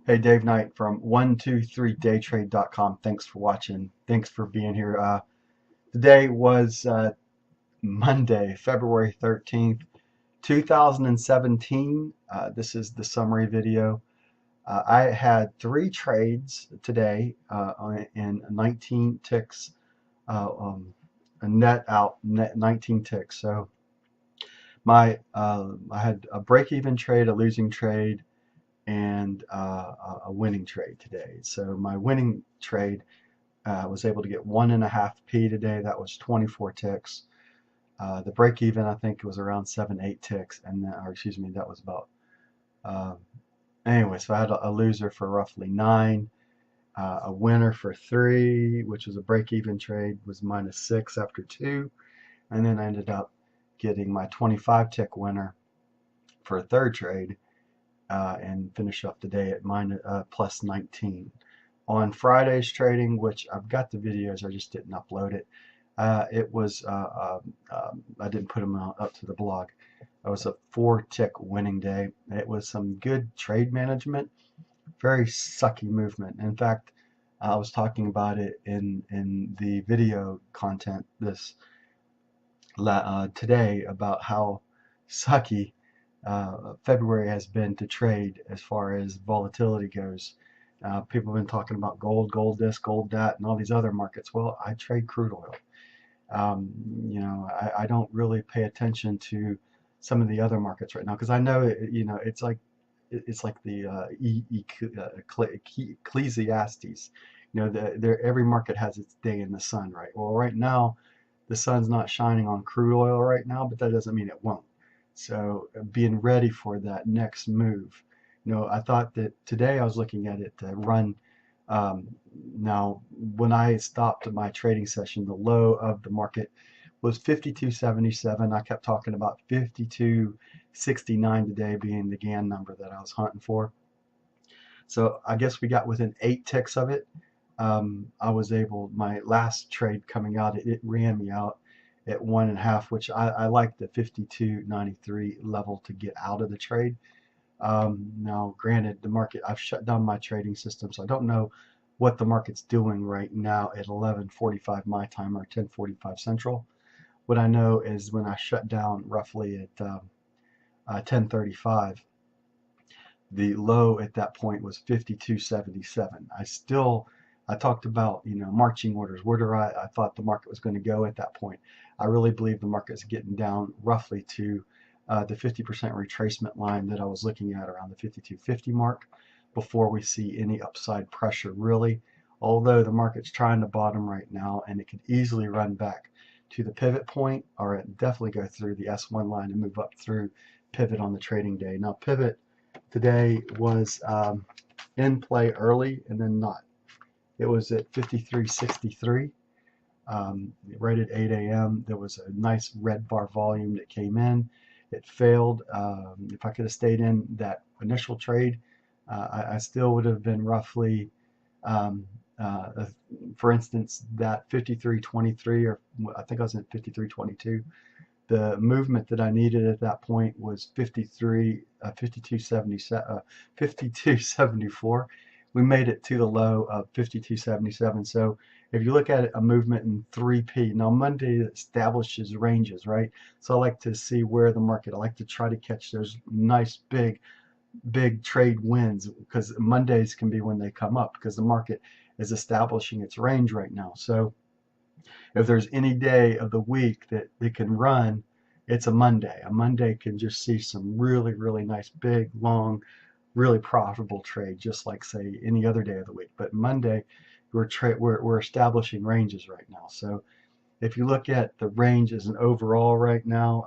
Hey, Dave Knight from 123daytrade.com. Thanks for watching. Thanks for being here. Today was Monday, February 13th, 2017. This is the summary video. I had three trades today in 19 ticks, a net 19 ticks. So I had a break-even trade, a losing trade, and a winning trade today. So my winning trade was able to get 1.5p today. That was 24 ticks. The break even, I think, was around 7, 8 ticks, and then, or excuse me, that was about. Uh, anyway, so I had a loser for roughly 9, a winner for 3, which was a break even trade, was -6 after 2, and then I ended up getting my 25 tick winner for a third trade. And finish up the day at plus 19. On Friday's trading, which I've got the videos, I just didn't upload it. It was I didn't put them up to the blog. It was a 4-tick winning day. It was some good trade management, very sucky movement. In fact, I was talking about it in the video content today about how sucky February has been to trade as far as volatility goes. People have been talking about gold this, gold that, and all these other markets. Well, I trade crude oil. I don't really pay attention to some of the other markets right now because I know it's like the Ecclesiastes. Every market has its day in the sun, right? Well, right now the sun's not shining on crude oil right now, but that doesn't mean it won't. So being ready for that next move. I thought that today I was looking at it to run. Um, Now, when I stopped my trading session, the low of the market was 52.77. I kept talking about 52.69 today being the Gann number that I was hunting for. So I guess we got within 8 ticks of it. I was able, my last trade coming out, it ran me out at 1.5, which I like the 52.93 level to get out of the trade. Now, granted, the market, I've shut down my trading system, so I don't know what the market's doing right now at 11:45 my time or 10:45 Central. What I know is when I shut down roughly at 10:35, the low at that point was 52.77. I talked about, marching orders. Where do I thought the market was going to go at that point. I really believe the market is getting down roughly to the 50% retracement line that I was looking at around the 52.50 mark before we see any upside pressure really. Although the market's trying to bottom right now and it could easily run back to the pivot point, or it definitely go through the S1 line and move up through pivot on the trading day. Now pivot today was in play early and then not. It was at 53.63. Right at 8 a.m. there was a nice red bar volume that came in. It failed. If I could have stayed in that initial trade, I still would have been roughly, um, for instance, that 53.23, or I think I was at 53.22. The movement that I needed at that point was 52.74. We made it to the low of 52.77. So if you look at it, a movement in 3p. Now Monday establishes ranges, right? So I like to see where the market. I like to try to catch those nice big trade wins because Mondays can be when they come up because the market is establishing its range right now. So if there's any day of the week that it can run, it's a Monday. A Monday can just see some really, really nice, big, long, really profitable trade, just like say any other day of the week. But Monday, we're establishing ranges right now. So if you look at the range as an overall right now,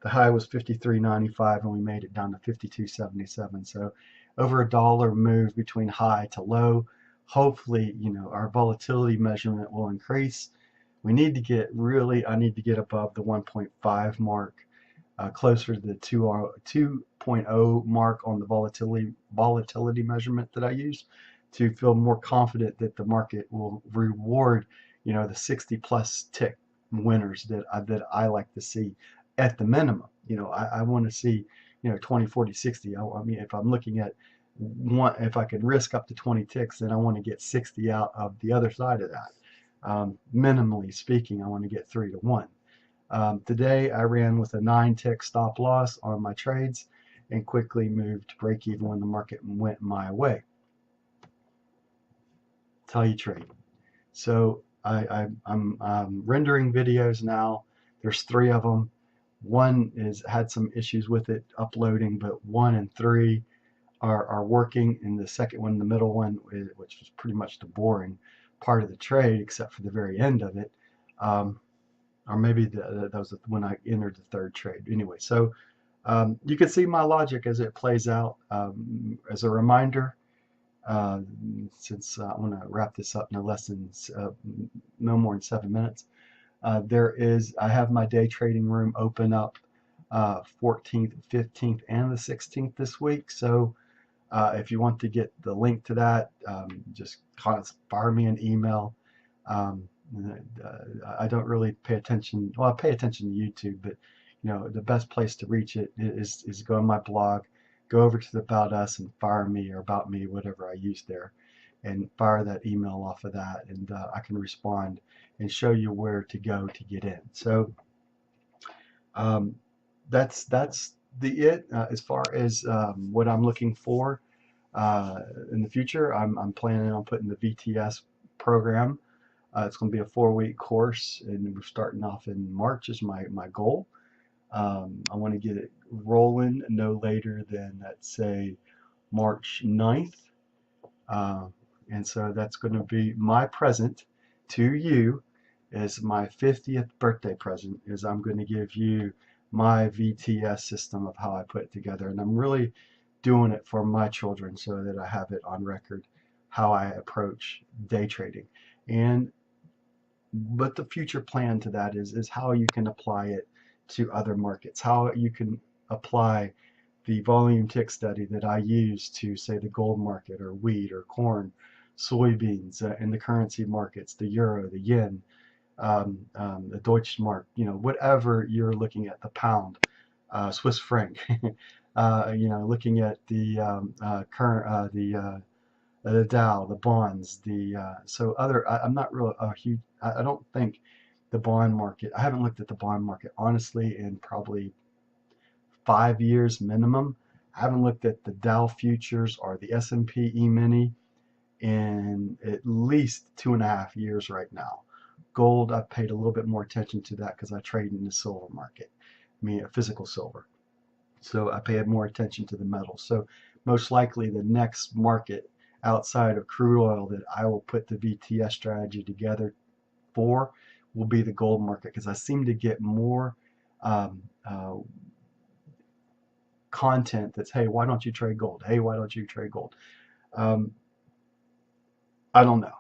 the high was 53.95 and we made it down to 52.77. So over $1 move between high to low. Hopefully, our volatility measurement will increase. I need to get above the 1.5 mark, closer to the 2.0 mark on the volatility measurement that I use to feel more confident that the market will reward, the 60 plus tick winners that I like to see at the minimum. I want to see, 20, 40, 60. I mean, if I'm looking at if I could risk up to 20 ticks, then I want to get 60 out of the other side of that. Minimally speaking, I want to get 3 to 1. Today I ran with a 9-tick stop loss on my trades and quickly moved to break even when the market went my way. That's how you trade. So I'm rendering videos now. There's 3 of them. One had some issues with it uploading, but 1 and 3 are working. And the second one, the middle one, which was pretty much the boring part of the trade, except for the very end of it, or maybe that was when I entered the 3rd trade. Anyway, so you can see my logic as it plays out. As a reminder, since I want to wrap this up no more than 7 minutes, I have my day trading room open up 14th, 15th, and the 16th this week. So if you want to get the link to that, just fire me an email. I don't really pay attention. Well, I pay attention to YouTube, but the best place to reach it is go on my blog, go over to the About Us and fire me, or About Me, whatever I use there, and fire that email off of that, and I can respond and show you where to go to get in. So that's it as far as what I'm looking for in the future. I'm planning on putting the VTS program. It's going to be a 4-week course, and we're starting off in March is my goal. I want to get it rolling no later than, let's say, March 9th. And so that's going to be my present to you, as my 50th birthday present, is I'm going to give you my VTS system of how I put it together. And I'm really doing it for my children so that I have it on record how I approach day trading. But the future plan to that is how you can apply it to other markets, how you can apply the volume tick study that I use to, say, the gold market or wheat or corn, soybeans, in the currency markets, the euro, the yen, the Deutsche Mark, whatever you're looking at, the pound, Swiss franc, looking at the current, the Dow, the bonds, I'm not real huge. I don't think the bond market. I haven't looked at the bond market honestly in probably 5 years minimum. I haven't looked at the Dow futures or the S&P E-mini in at least 2.5 years right now. Gold, I've paid a little bit more attention to that because I trade in the silver market, physical silver. So I pay more attention to the metals. So most likely the next market outside of crude oil that I will put the VTS strategy together for will be the gold market, because I seem to get more content that's, hey, why don't you trade gold? Hey, why don't you trade gold? I don't know.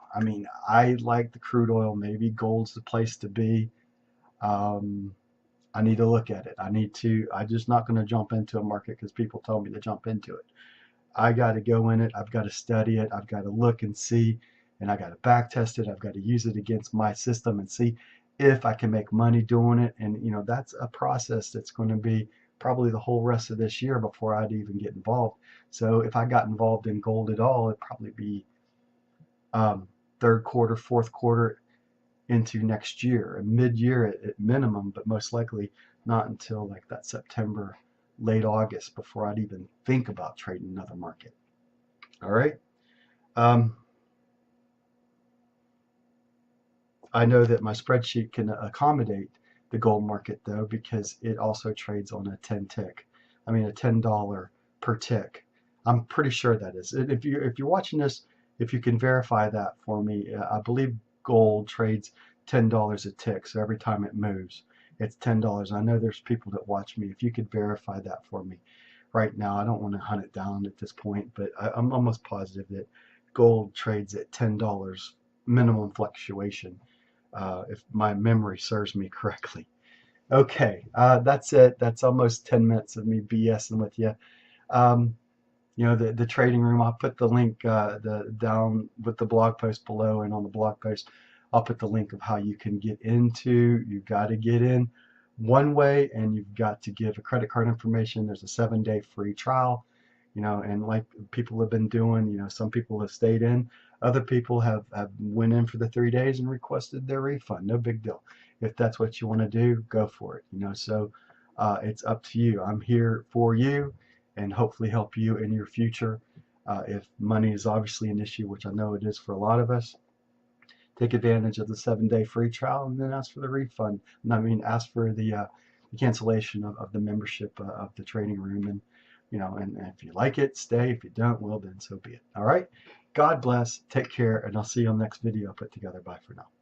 I like the crude oil. Maybe gold's the place to be. I need to look at it. I'm just not going to jump into a market because people tell me to jump into it. I got to go in it. I've got to study it. I've got to look and see, and I got to back test it. I've got to use it against my system and see if I can make money doing it. And that's a process that's going to be probably the whole rest of this year before I'd even get involved. So if I got involved in gold at all, it'd probably be 3rd quarter, 4th quarter into next year, mid-year at minimum, but most likely not until like that September, late August, before I'd even think about trading another market. All right. I know that my spreadsheet can accommodate the gold market though, because it also trades on a a $10 per tick. I'm pretty sure that is. If you're watching this, if you can verify that for me, I believe gold trades $10 a tick. So every time it moves, it's $10. I know there's people that watch me. If you could verify that for me right now, I don't want to hunt it down at this point, but I'm almost positive that gold trades at $10 minimum fluctuation, if my memory serves me correctly. Okay, that's it. That's almost 10 minutes of me BSing with you. The trading room, I'll put the link down with the blog post below, and on the blog post I'll put the link of how you can get into. You've got to get in one way, and you've got to give a credit card information. There's a 7-day free trial. you know, and like people have been doing, you know, some people have stayed in, other people have went in for the 3 days and requested their refund. No big deal. If that's what you want to do, go for it, you know. So it's up to you. I'm here for you and hopefully help you in your future. If money is obviously an issue, which I know it is for a lot of us, take advantage of the 7-day free trial and then ask for the refund. I mean, ask for the cancellation of the membership of the trading room. And, you know, and if you like it, stay. If you don't, well, then so be it. All right. God bless. Take care. And I'll see you on the next video I put together. Bye for now.